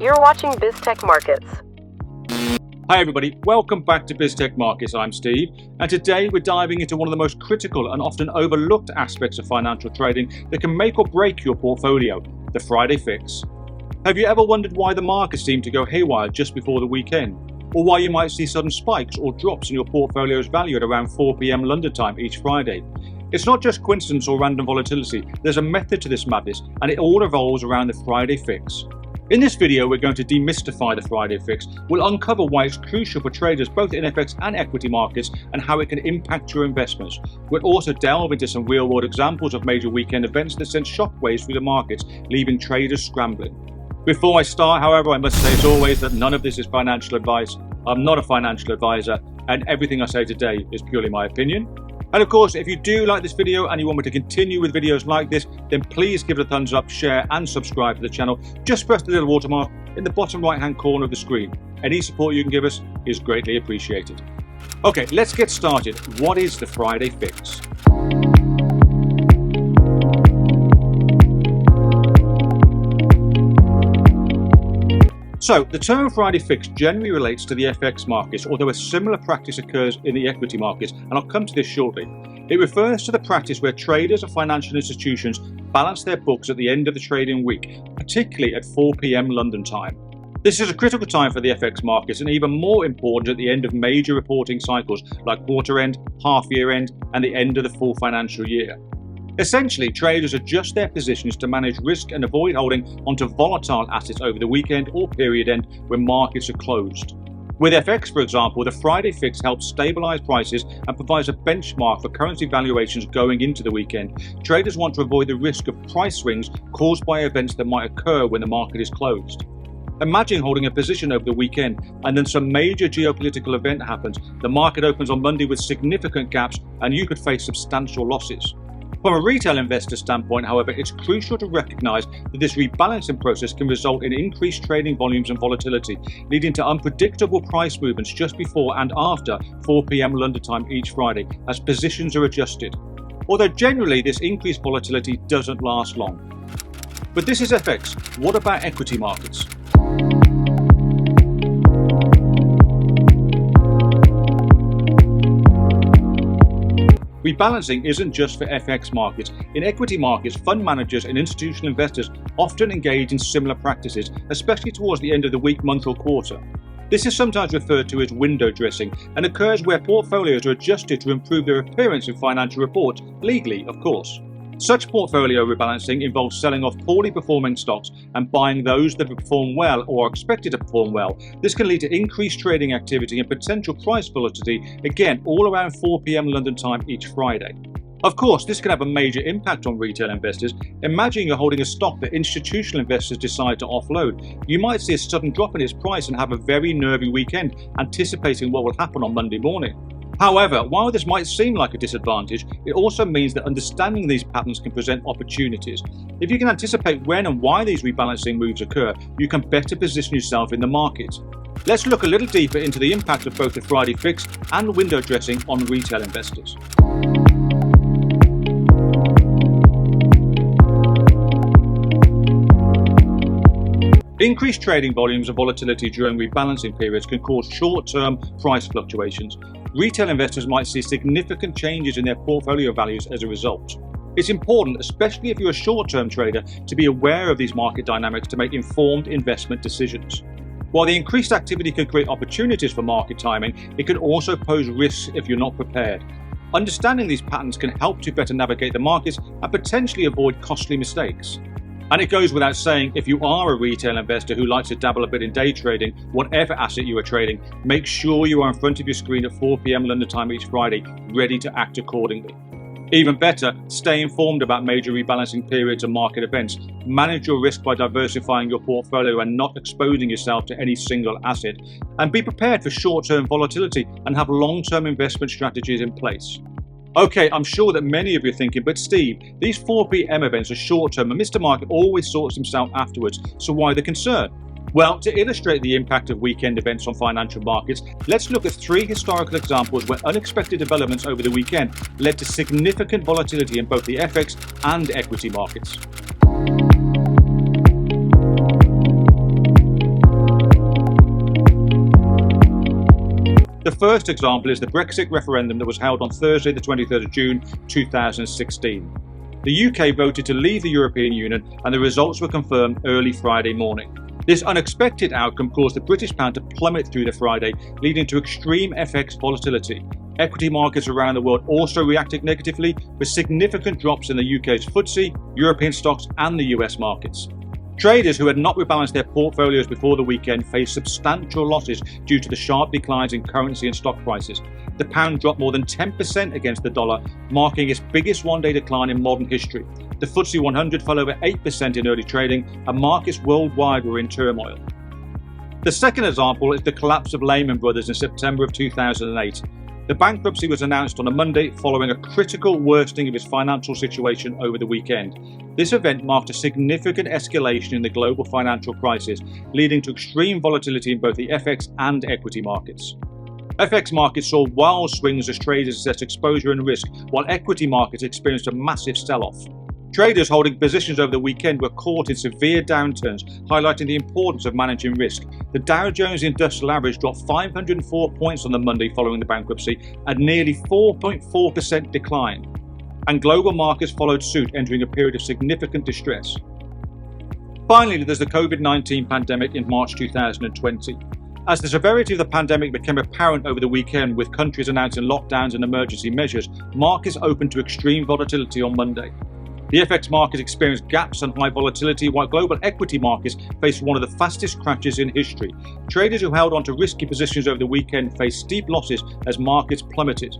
You're watching BizTech Markets. Hi everybody, welcome back to BizTech Markets. I'm Steve, and today we're diving into one of the most critical and often overlooked aspects of financial trading that can make or break your portfolio, the Friday fix. Have you ever wondered why the markets seem to go haywire just before the weekend? Or why you might see sudden spikes or drops in your portfolio's value at around 4 p.m. London time each Friday? It's not just coincidence or random volatility, there's a method to this madness, and it all revolves around the Friday fix. In this video, we're going to demystify the Friday fix. We'll uncover why it's crucial for traders both in FX and equity markets and how it can impact your investments. We'll also delve into some real-world examples of major weekend events that sent shockwaves through the markets, leaving traders scrambling. Before I start, however, I must say as always that none of this is financial advice. I'm not a financial advisor, and everything I say today is purely my opinion. And of course, if you do like this video and you want me to continue with videos like this, then please give it a thumbs up, share and subscribe to the channel. Just press the little watermark in the bottom right hand corner of the screen. Any support you can give us is greatly appreciated. Okay, let's get started. What is the Friday fix? So, the term Friday fix generally relates to the FX markets, although a similar practice occurs in the equity markets, and I'll come to this shortly. It refers to the practice where traders or financial institutions balance their books at the end of the trading week, particularly at 4 p.m. London time. This is a critical time for the FX markets and even more important at the end of major reporting cycles like quarter end, half year end, and the end of the full financial year. Essentially, traders adjust their positions to manage risk and avoid holding onto volatile assets over the weekend or period end when markets are closed. With FX, for example, the Friday fix helps stabilize prices and provides a benchmark for currency valuations going into the weekend. Traders want to avoid the risk of price swings caused by events that might occur when the market is closed. Imagine holding a position over the weekend and then some major geopolitical event happens. The market opens on Monday with significant gaps and you could face substantial losses. From a retail investor standpoint, however, it's crucial to recognize that this rebalancing process can result in increased trading volumes and volatility, leading to unpredictable price movements just before and after 4 p.m. London time each Friday as positions are adjusted. Although generally this increased volatility doesn't last long. But this is FX. What about equity markets? Rebalancing isn't just for FX markets. In equity markets, fund managers and institutional investors often engage in similar practices, especially towards the end of the week, month or quarter. This is sometimes referred to as window dressing and occurs where portfolios are adjusted to improve their appearance in financial reports, legally, of course. Such portfolio rebalancing involves selling off poorly performing stocks and buying those that perform well or are expected to perform well. This can lead to increased trading activity and potential price volatility, again, all around 4 p.m. London time each Friday. Of course, this can have a major impact on retail investors. Imagine you're holding a stock that institutional investors decide to offload. You might see a sudden drop in its price and have a very nervy weekend, anticipating what will happen on Monday morning. However, while this might seem like a disadvantage, it also means that understanding these patterns can present opportunities. If you can anticipate when and why these rebalancing moves occur, you can better position yourself in the market. Let's look a little deeper into the impact of both the Friday fix and window dressing on retail investors. Increased trading volumes and volatility during rebalancing periods can cause short-term price fluctuations. Retail investors might see significant changes in their portfolio values as a result. It's important, especially if you're a short-term trader, to be aware of these market dynamics to make informed investment decisions. While the increased activity can create opportunities for market timing, it can also pose risks if you're not prepared. Understanding these patterns can help to better navigate the markets and potentially avoid costly mistakes. And it goes without saying, if you are a retail investor who likes to dabble a bit in day trading, whatever asset you are trading, make sure you are in front of your screen at 4 p.m. London time each Friday, ready to act accordingly. Even better, stay informed about major rebalancing periods and market events. Manage your risk by diversifying your portfolio and not exposing yourself to any single asset. And be prepared for short-term volatility and have long-term investment strategies in place. Okay, I'm sure that many of you are thinking, but Steve, these 4 p.m. events are short-term and Mr. Market always sorts himself afterwards, so why the concern? Well, to illustrate the impact of weekend events on financial markets, let's look at 3 historical examples where unexpected developments over the weekend led to significant volatility in both the FX and equity markets. The first example is the Brexit referendum that was held on Thursday, the 23rd of June 2016. The UK voted to leave the European Union, and the results were confirmed early Friday morning. This unexpected outcome caused the British pound to plummet through the Friday, leading to extreme FX volatility. Equity markets around the world also reacted negatively, with significant drops in the UK's FTSE, European stocks and the US markets. Traders who had not rebalanced their portfolios before the weekend faced substantial losses due to the sharp declines in currency and stock prices. The pound dropped more than 10% against the dollar, marking its biggest one-day decline in modern history. The FTSE 100 fell over 8% in early trading, and markets worldwide were in turmoil. The second example is the collapse of Lehman Brothers in September of 2008. The bankruptcy was announced on a Monday following a critical worsening of its financial situation over the weekend. This event marked a significant escalation in the global financial crisis, leading to extreme volatility in both the FX and equity markets. FX markets saw wild swings as traders assessed exposure and risk, while equity markets experienced a massive sell-off. Traders holding positions over the weekend were caught in severe downturns, highlighting the importance of managing risk. The Dow Jones Industrial Average dropped 504 points on the Monday following the bankruptcy, a nearly 4.4% decline. And global markets followed suit, entering a period of significant distress. Finally, there's the COVID-19 pandemic in March 2020. As the severity of the pandemic became apparent over the weekend, with countries announcing lockdowns and emergency measures, markets opened to extreme volatility on Monday. The FX market experienced gaps and high volatility, while global equity markets faced one of the fastest crashes in history. Traders who held onto risky positions over the weekend faced steep losses as markets plummeted.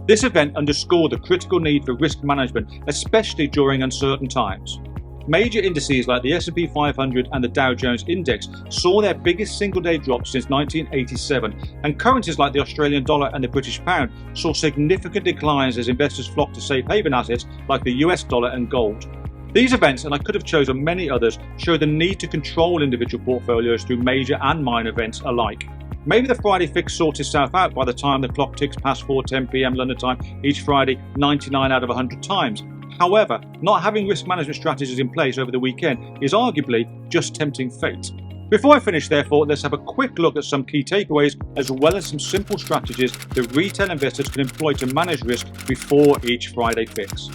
This event underscored the critical need for risk management, especially during uncertain times. Major indices like the S&P 500 and the Dow Jones Index saw their biggest single-day drop since 1987, and currencies like the Australian dollar and the British pound saw significant declines as investors flocked to safe haven assets like the US dollar and gold. These events, and I could have chosen many others, show the need to control individual portfolios through major and minor events alike. Maybe the Friday fix sorts itself out by the time the clock ticks past 4:10 p.m. London time each Friday 99 out of 100 times. However, not having risk management strategies in place over the weekend is arguably just tempting fate. Before I finish, therefore, let's have a quick look at some key takeaways as well as some simple strategies that retail investors can employ to manage risk before each Friday fix.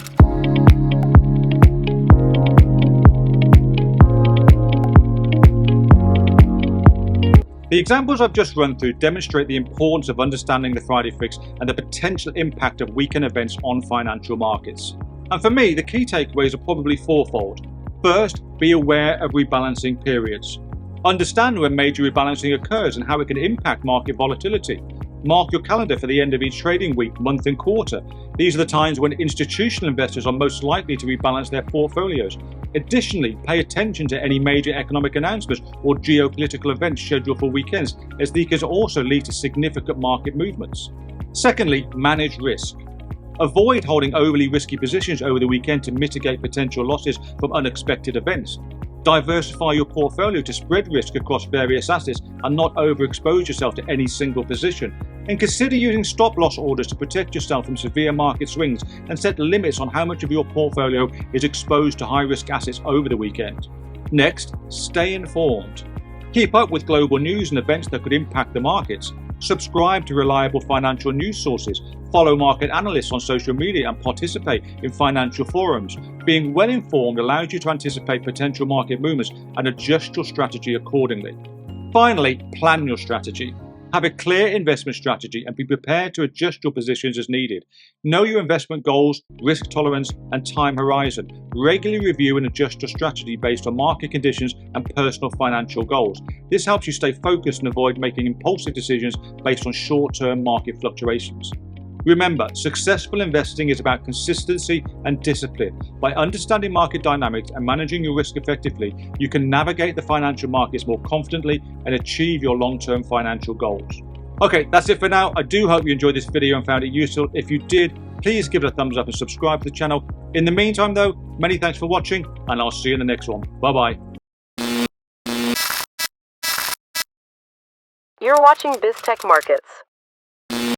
The examples I've just run through demonstrate the importance of understanding the Friday fix and the potential impact of weekend events on financial markets. And for me, the key takeaways are probably fourfold. First, be aware of rebalancing periods. Understand when major rebalancing occurs and how it can impact market volatility. Mark your calendar for the end of each trading week, month and quarter. These are the times when institutional investors are most likely to rebalance their portfolios. Additionally, pay attention to any major economic announcements or geopolitical events scheduled for weekends, as these can also lead to significant market movements. Secondly, manage risk. Avoid holding overly risky positions over the weekend to mitigate potential losses from unexpected events. Diversify your portfolio to spread risk across various assets and not overexpose yourself to any single position. And consider using stop-loss orders to protect yourself from severe market swings, and set limits on how much of your portfolio is exposed to high-risk assets over the weekend. Next, stay informed. Keep up with global news and events that could impact the markets. Subscribe to reliable financial news sources, follow market analysts on social media, and participate in financial forums. Being well informed allows you to anticipate potential market movements and adjust your strategy accordingly. Finally, plan your strategy. Have a clear investment strategy and be prepared to adjust your positions as needed. Know your investment goals, risk tolerance, and time horizon. Regularly review and adjust your strategy based on market conditions and personal financial goals. This helps you stay focused and avoid making impulsive decisions based on short-term market fluctuations. Remember, successful investing is about consistency and discipline. By understanding market dynamics and managing your risk effectively, you can navigate the financial markets more confidently and achieve your long-term financial goals. Okay, that's it for now. I do hope you enjoyed this video and found it useful. If you did, please give it a thumbs up and subscribe to the channel. In the meantime though, many thanks for watching, and I'll see you in the next one. Bye-bye. You're watching BizTech Markets.